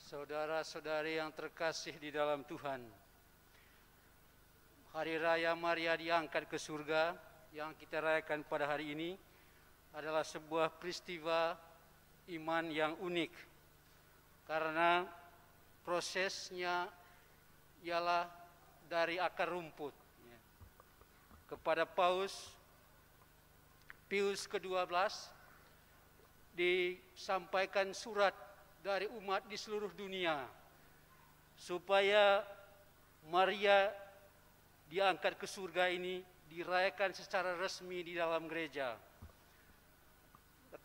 Saudara-saudari yang terkasih di dalam Tuhan, Hari Raya Maria diangkat ke surga yang kita rayakan pada hari ini adalah sebuah peristiwa iman yang unik, karena prosesnya ialah dari akar rumput. Kepada Paus Pius ke-12 disampaikan surat dari umat di seluruh dunia supaya Maria diangkat ke surga ini dirayakan secara resmi di dalam gereja.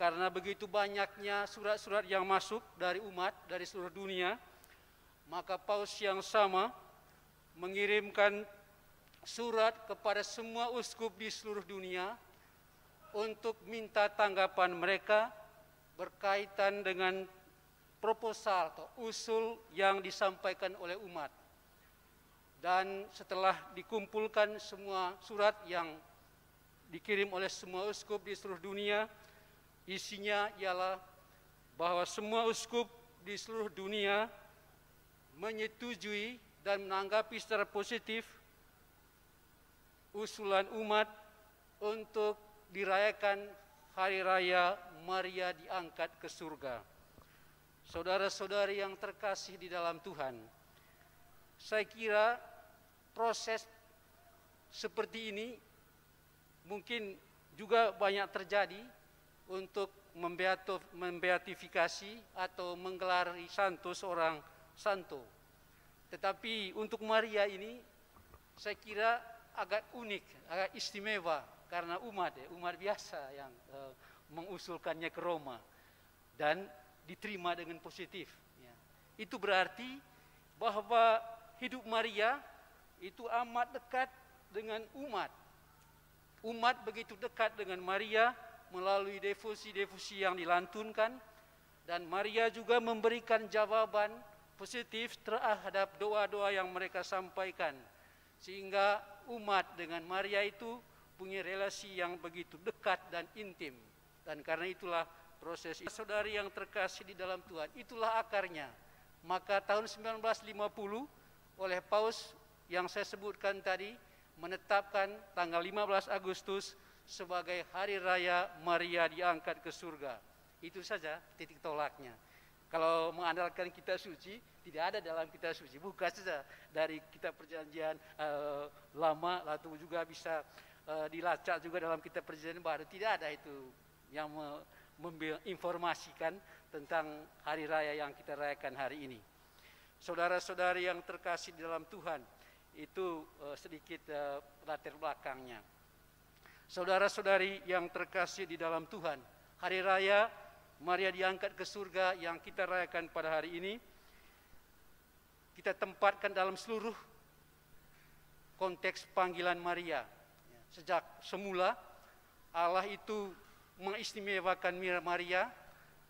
Karena begitu banyaknya surat-surat yang masuk dari umat dari seluruh dunia, maka Paus yang sama mengirimkan surat kepada semua uskup di seluruh dunia untuk minta tanggapan mereka berkaitan dengan proposal atau usul yang disampaikan oleh umat. Dan setelah dikumpulkan semua surat yang dikirim oleh semua uskup di seluruh dunia, isinya ialah bahwa semua uskup di seluruh dunia menyetujui dan menanggapi secara positif usulan umat untuk dirayakan Hari Raya Maria diangkat ke surga. Saudara-saudari yang terkasih di dalam Tuhan, saya kira proses seperti ini mungkin juga banyak terjadi untuk membeatifikasi atau menggelari santo seorang santo. Tetapi untuk Maria ini saya kira agak unik, agak istimewa, karena umat biasa yang mengusulkannya ke Roma dan diterima dengan positif. Itu berarti bahwa hidup Maria itu amat dekat dengan umat. Umat begitu dekat dengan Maria melalui devosi-devosi yang dilantunkan, dan Maria juga memberikan jawaban positif terhadap doa-doa yang mereka sampaikan, sehingga umat dengan Maria itu punya relasi yang begitu dekat dan intim. Dan karena itulah proses saudari yang terkasih di dalam Tuhan, itulah akarnya. Maka tahun 1950 oleh Paus yang saya sebutkan tadi menetapkan tanggal 15 Agustus sebagai Hari Raya Maria diangkat ke surga. Itu saja titik tolaknya. Kalau mengandalkan kitab suci, tidak ada dalam kitab suci. Buka saja dari kitab perjanjian lama, lalu juga bisa dilacak juga dalam kitab perjanjian baru. Tidak ada itu yang menginformasikan tentang hari raya yang kita rayakan hari ini. Saudara-saudari yang terkasih di dalam Tuhan, itu sedikit latar belakangnya. Saudara-saudari yang terkasih di dalam Tuhan, hari raya Maria diangkat ke surga yang kita rayakan pada hari ini, kita tempatkan dalam seluruh konteks panggilan Maria. Sejak semula Allah itu mengistimewakan Maria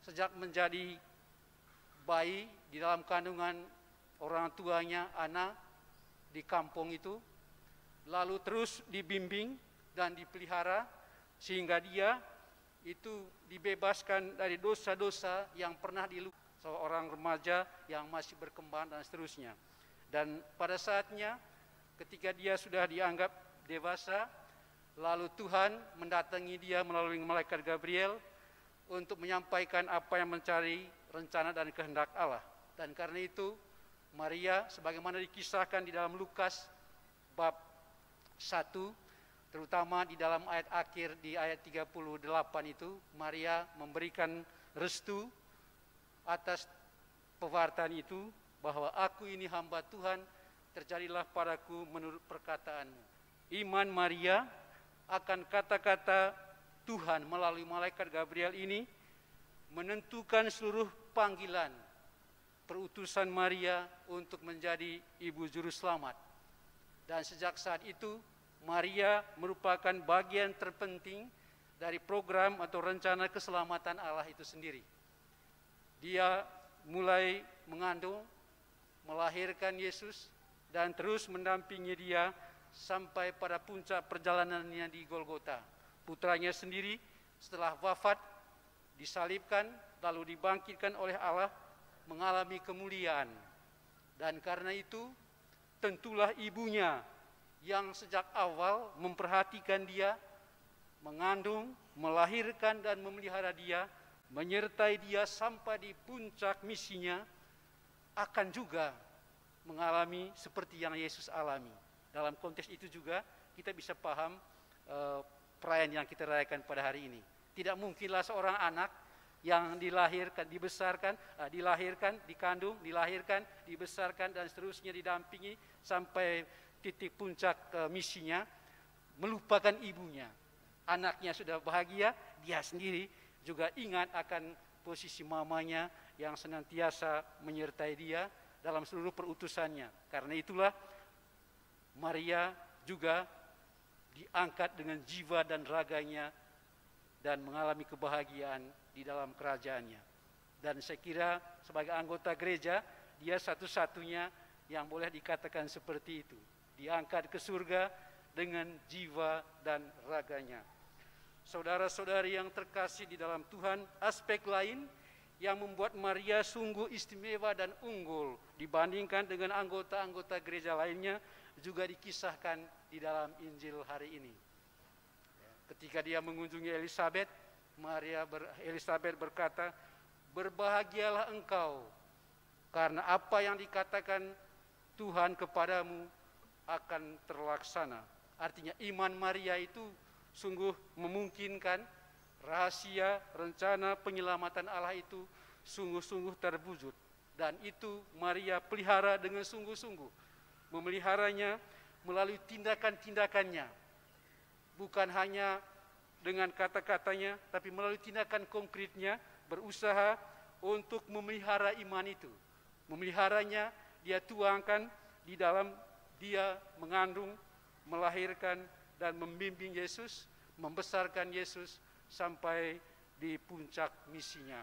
sejak menjadi bayi di dalam kandungan orang tuanya Ana di kampung itu, lalu terus dibimbing dan dipelihara sehingga dia itu dibebaskan dari dosa-dosa yang pernah dilakukan seorang remaja yang masih berkembang dan seterusnya. Dan pada saatnya ketika dia sudah dianggap dewasa, lalu Tuhan mendatangi dia melalui malaikat Gabriel untuk menyampaikan apa yang mencari rencana dan kehendak Allah. Dan karena itu Maria sebagaimana dikisahkan di dalam Lukas bab 1, terutama di dalam ayat akhir di ayat 38 itu, Maria memberikan restu atas pewartaan itu bahwa aku ini hamba Tuhan, terjadilah padaku menurut perkataanmu. Iman Maria akan kata-kata Tuhan melalui malaikat Gabriel ini menentukan seluruh panggilan perutusan Maria untuk menjadi ibu juru selamat. Dan sejak saat itu Maria merupakan bagian terpenting dari program atau rencana keselamatan Allah itu sendiri. Dia mulai mengandung, melahirkan Yesus, dan terus mendampingi dia sampai pada puncak perjalanannya di Golgota. Putranya sendiri setelah wafat, disalibkan, lalu dibangkitkan oleh Allah, mengalami kemuliaan. Dan karena itu tentulah ibunya yang sejak awal memperhatikan dia, mengandung, melahirkan dan memelihara dia, menyertai dia sampai di puncak misinya, akan juga mengalami seperti yang Yesus alami. Dalam konteks itu juga kita bisa paham perayaan yang kita rayakan pada hari ini. Tidak mungkinlah seorang anak yang dilahirkan, dibesarkan, dikandung, dilahirkan, dibesarkan dan seterusnya didampingi sampai titik puncak misinya, melupakan ibunya. Anaknya sudah bahagia, dia sendiri juga ingat akan posisi mamanya yang senantiasa menyertai dia dalam seluruh perutusannya. Karena itulah Maria juga diangkat dengan jiwa dan raganya dan mengalami kebahagiaan di dalam kerajaannya. Dan saya kira sebagai anggota gereja, dia satu-satunya yang boleh dikatakan seperti itu. Diangkat ke surga dengan jiwa dan raganya. Saudara-saudari yang terkasih di dalam Tuhan, aspek lain yang membuat Maria sungguh istimewa dan unggul dibandingkan dengan anggota-anggota gereja lainnya juga dikisahkan di dalam Injil hari ini. Ketika dia mengunjungi Elizabeth, Elizabeth berkata, "Berbahagialah engkau, karena apa yang dikatakan Tuhan kepadamu akan terlaksana." Artinya iman Maria itu sungguh memungkinkan rahasia rencana penyelamatan Allah itu sungguh-sungguh terwujud. Dan itu Maria pelihara dengan sungguh-sungguh. Memeliharanya melalui tindakan-tindakannya. Bukan hanya dengan kata-katanya, tapi melalui tindakan konkretnya, berusaha untuk memelihara iman itu. Memeliharanya, dia tuangkan di dalam dia mengandung, melahirkan, dan membimbing Yesus, membesarkan Yesus sampai di puncak misinya.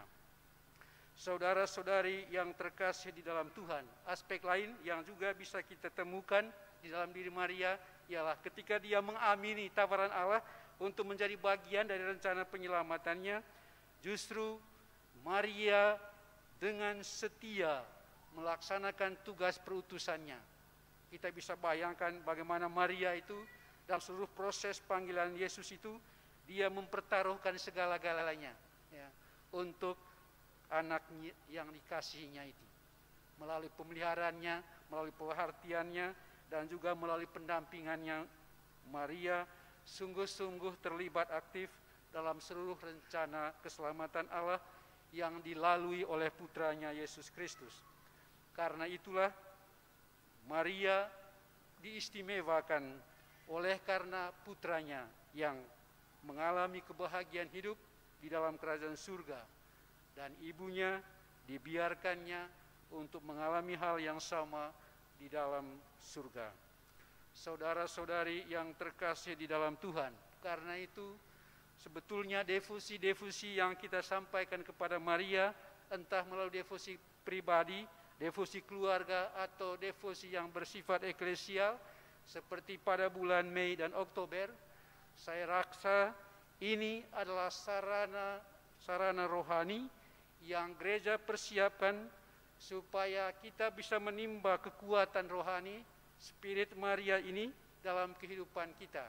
Saudara-saudari yang terkasih di dalam Tuhan, aspek lain yang juga bisa kita temukan di dalam diri Maria ialah ketika dia mengamini tawaran Allah untuk menjadi bagian dari rencana penyelamatannya, justru Maria dengan setia melaksanakan tugas perutusannya. Kita bisa bayangkan bagaimana Maria itu dalam seluruh proses panggilan Yesus itu, dia mempertaruhkan segala-galanya ya, untuk anak yang dikasihinya itu. Melalui pemeliharaannya, melalui perhatiannya, dan juga melalui pendampingannya, Maria sungguh-sungguh terlibat aktif dalam seluruh rencana keselamatan Allah yang dilalui oleh putranya Yesus Kristus. Karena itulah Maria diistimewakan oleh karena putranya yang mengalami kebahagiaan hidup di dalam kerajaan surga, dan ibunya dibiarkannya untuk mengalami hal yang sama di dalam surga. Saudara-saudari yang terkasih di dalam Tuhan, karena itu sebetulnya devosi-devosi yang kita sampaikan kepada Maria, entah melalui devosi pribadi, devosi keluarga, atau devosi yang bersifat eklesial, seperti pada bulan Mei dan Oktober, saya rasa ini adalah sarana rohani yang gereja persiapkan supaya kita bisa menimba kekuatan rohani, Spirit Maria ini dalam kehidupan kita.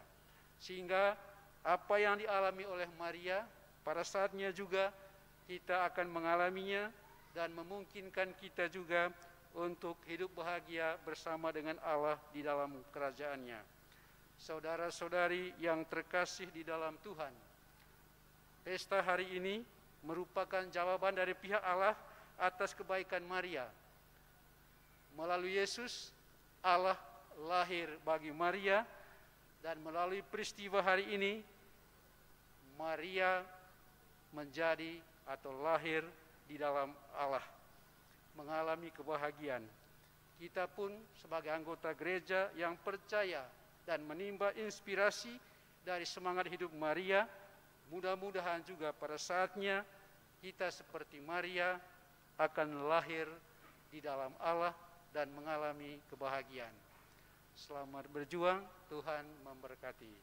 Sehingga apa yang dialami oleh Maria, pada saatnya juga kita akan mengalaminya dan memungkinkan kita juga untuk hidup bahagia bersama dengan Allah di dalam kerajaannya. Saudara-saudari yang terkasih di dalam Tuhan, pesta hari ini merupakan jawaban dari pihak Allah atas kebaikan Maria. Melalui Yesus, Allah lahir bagi Maria, dan melalui peristiwa hari ini, Maria menjadi atau lahir di dalam Allah, mengalami kebahagiaan. Kita pun sebagai anggota gereja yang percaya dan menimba inspirasi dari semangat hidup Maria, mudah-mudahan juga pada saatnya kita seperti Maria akan lahir di dalam Allah dan mengalami kebahagiaan. Selamat berjuang, Tuhan memberkati.